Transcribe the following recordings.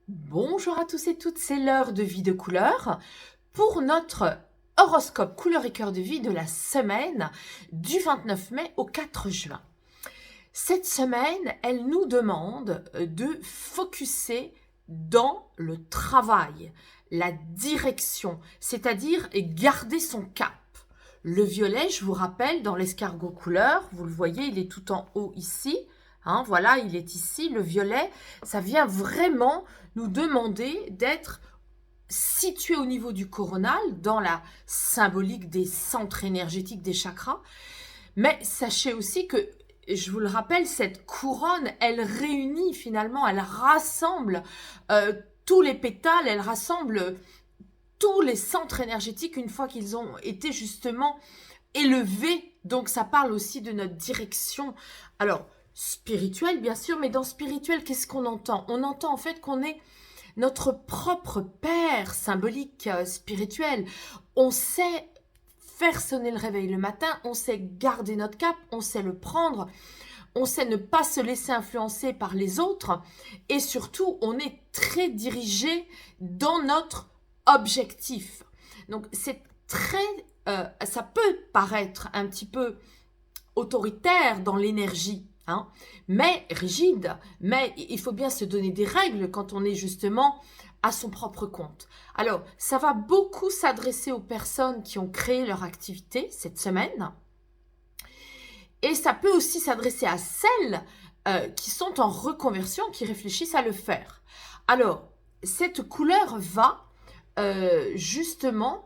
Bonjour à tous et toutes, c'est l'heure de Vie de couleur pour notre horoscope couleur et cœur de vie de la semaine du 29 mai au 4 juin. Cette semaine, elle nous demande de focuser dans le travail, la direction, c'est-à-dire garder son cap. Le violet, je vous rappelle, dans l'escargot couleur, vous le voyez, il est tout en haut ici. Voilà, il est ici. Le violet, ça vient vraiment nous demander d'être situé au niveau du coronal, dans la symbolique des centres énergétiques des chakras. Mais sachez aussi que, je vous le rappelle, cette couronne, elle réunit finalement, elle rassemble tous les pétales, elle rassemble tous les centres énergétiques une fois qu'ils ont été justement élevés. Donc ça parle aussi de notre direction. Alors, spirituelle bien sûr, mais dans spirituel, qu'est-ce qu'on entend? On entend en fait qu'on est notre propre père symbolique, spirituel. On sait faire sonner le réveil le matin, on sait garder notre cap, on sait le prendre, on sait ne pas se laisser influencer par les autres et surtout, on est très dirigé dans notre objectif. Donc, c'est très... ça peut paraître un petit peu autoritaire dans l'énergie, mais rigide, mais il faut bien se donner des règles quand on est justement à son propre compte. Alors, ça va beaucoup s'adresser aux personnes qui ont créé leur activité cette semaine, et ça peut aussi s'adresser à celles qui sont en reconversion, qui réfléchissent à le faire. Alors, cette couleur va justement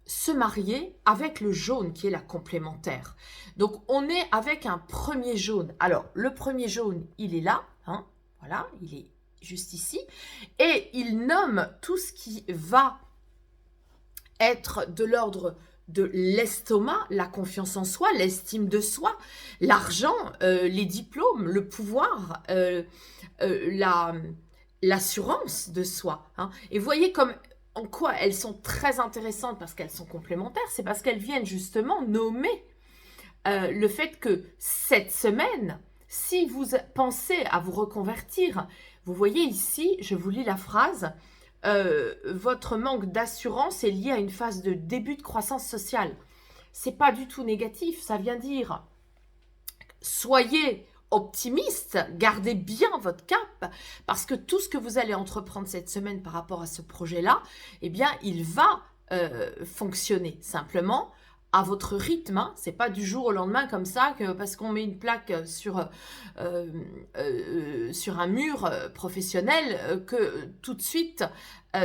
se marier avec le jaune qui est la complémentaire. Donc, on est avec un premier jaune. Alors, le premier jaune, il est là, voilà, il est juste ici, et il nomme tout ce qui va être de l'ordre de l'estomac, la confiance en soi, l'estime de soi, l'argent, les diplômes, le pouvoir, l'assurance de soi. Et voyez comme en quoi elles sont très intéressantes parce qu'elles sont complémentaires, c'est parce qu'elles viennent justement nommer le fait que cette semaine, si vous pensez à vous reconvertir, vous voyez ici, je vous lis la phrase, votre manque d'assurance est lié à une phase de début de croissance sociale. C'est pas du tout négatif, ça vient dire soyez optimiste, gardez bien votre cap, parce que tout ce que vous allez entreprendre cette semaine par rapport à ce projet-là, eh bien, il va fonctionner. Simplement, à votre rythme, c'est pas du jour au lendemain comme ça, que parce qu'on met une plaque sur un mur professionnel, que tout de suite,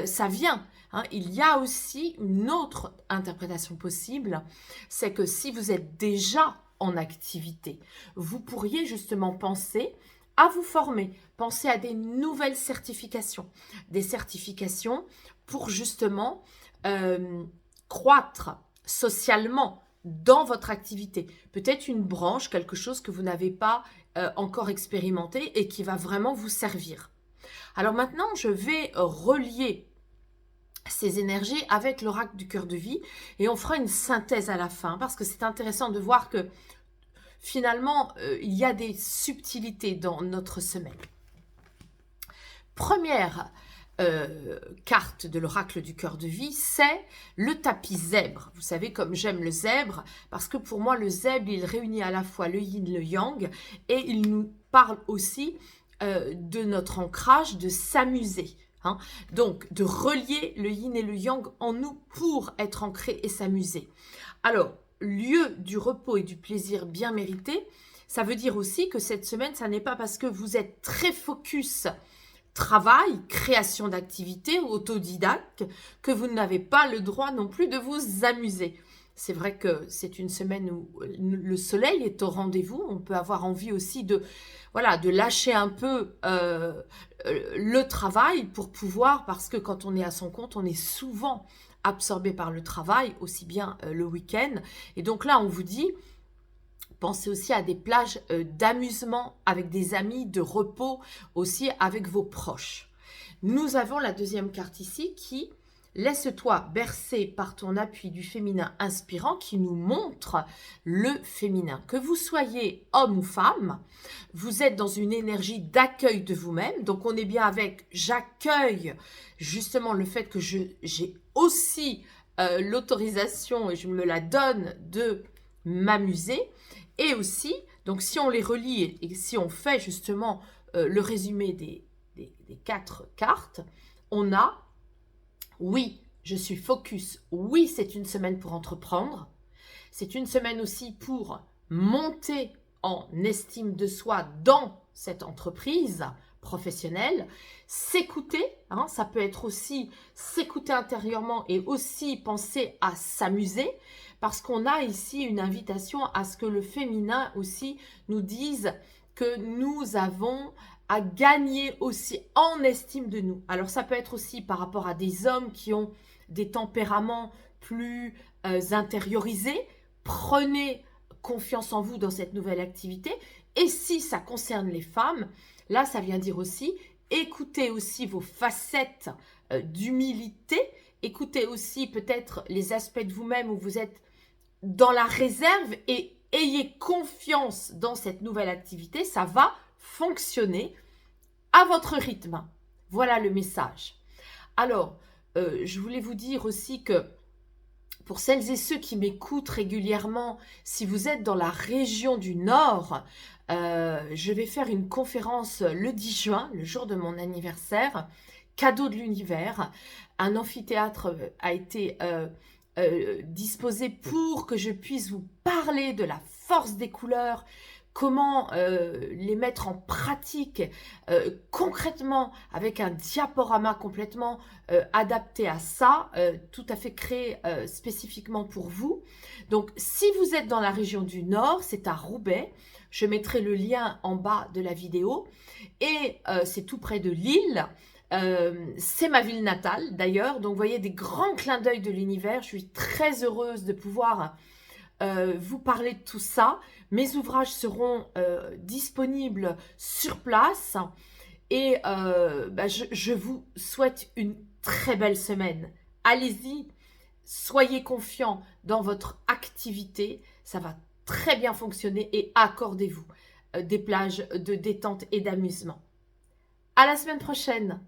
ça vient. Il y a aussi une autre interprétation possible, c'est que si vous êtes déjà en activité, vous pourriez justement penser à vous former, penser à des nouvelles certifications, des certifications pour justement croître socialement dans votre activité. Peut-être une branche, quelque chose que vous n'avez pas encore expérimenté et qui va vraiment vous servir. Alors maintenant, je vais relier ces énergies avec l'oracle du cœur de vie et on fera une synthèse à la fin parce que c'est intéressant de voir que finalement, il y a des subtilités dans notre semaine. Première carte de l'oracle du cœur de vie, c'est le tapis zèbre. Vous savez comme j'aime le zèbre, parce que pour moi, le zèbre, il réunit à la fois le yin, le yang, et il nous parle aussi de notre ancrage, de s'amuser. Donc, de relier le yin et le yang en nous pour être ancré et s'amuser. Alors, lieu du repos et du plaisir bien mérité, ça veut dire aussi que cette semaine, ça n'est pas parce que vous êtes très focus travail, création d'activités, autodidacte, que vous n'avez pas le droit non plus de vous amuser. C'est vrai que c'est une semaine où le soleil est au rendez-vous. On peut avoir envie aussi de lâcher un peu le travail pour pouvoir, parce que quand on est à son compte, on est souvent absorbé par le travail, aussi bien le week-end. Et donc là, on vous dit, pensez aussi à des plages d'amusement avec des amis, de repos aussi avec vos proches. Nous avons la deuxième carte ici qui Laisse-toi bercer par ton appui du féminin inspirant qui nous montre le féminin. Que vous soyez homme ou femme, vous êtes dans une énergie d'accueil de vous-même. Donc, on est bien avec j'accueille justement le fait que j'ai aussi l'autorisation, et je me la donne, de m'amuser. Et aussi, donc si on les relie et si on fait justement le résumé des 4 cartes, on a oui, je suis focus. Oui, c'est une semaine pour entreprendre. C'est une semaine aussi pour monter en estime de soi dans cette entreprise professionnelle. S'écouter, hein, ça peut être aussi s'écouter intérieurement et aussi penser à s'amuser parce qu'on a ici une invitation à ce que le féminin aussi nous dise que nous avons à gagner aussi en estime de nous. Alors ça peut être aussi par rapport à des hommes qui ont des tempéraments plus intériorisés. Prenez confiance en vous dans cette nouvelle activité. Et si ça concerne les femmes, là ça vient dire aussi, écoutez aussi vos facettes d'humilité. Écoutez aussi peut-être les aspects de vous-même où vous êtes dans la réserve et ayez confiance dans cette nouvelle activité. Ça va fonctionner à votre rythme. Voilà le message. Alors, je voulais vous dire aussi que pour celles et ceux qui m'écoutent régulièrement, si vous êtes dans la région du Nord, je vais faire une conférence le 10 juin, le jour de mon anniversaire, cadeau de l'univers. Un amphithéâtre a été disposé pour que je puisse vous parler de la force des couleurs, comment les mettre en pratique concrètement avec un diaporama complètement adapté à ça, tout à fait créé spécifiquement pour vous. Donc, si vous êtes dans la région du Nord, c'est à Roubaix. Je mettrai le lien en bas de la vidéo. Et c'est tout près de Lille. C'est ma ville natale d'ailleurs. Donc, vous voyez des grands clins d'œil de l'univers. Je suis très heureuse de pouvoir vous parler de tout ça. Mes ouvrages seront disponibles sur place et je vous souhaite une très belle semaine. Allez-y, soyez confiants dans votre activité, ça va très bien fonctionner et accordez-vous des plages de détente et d'amusement. À la semaine prochaine.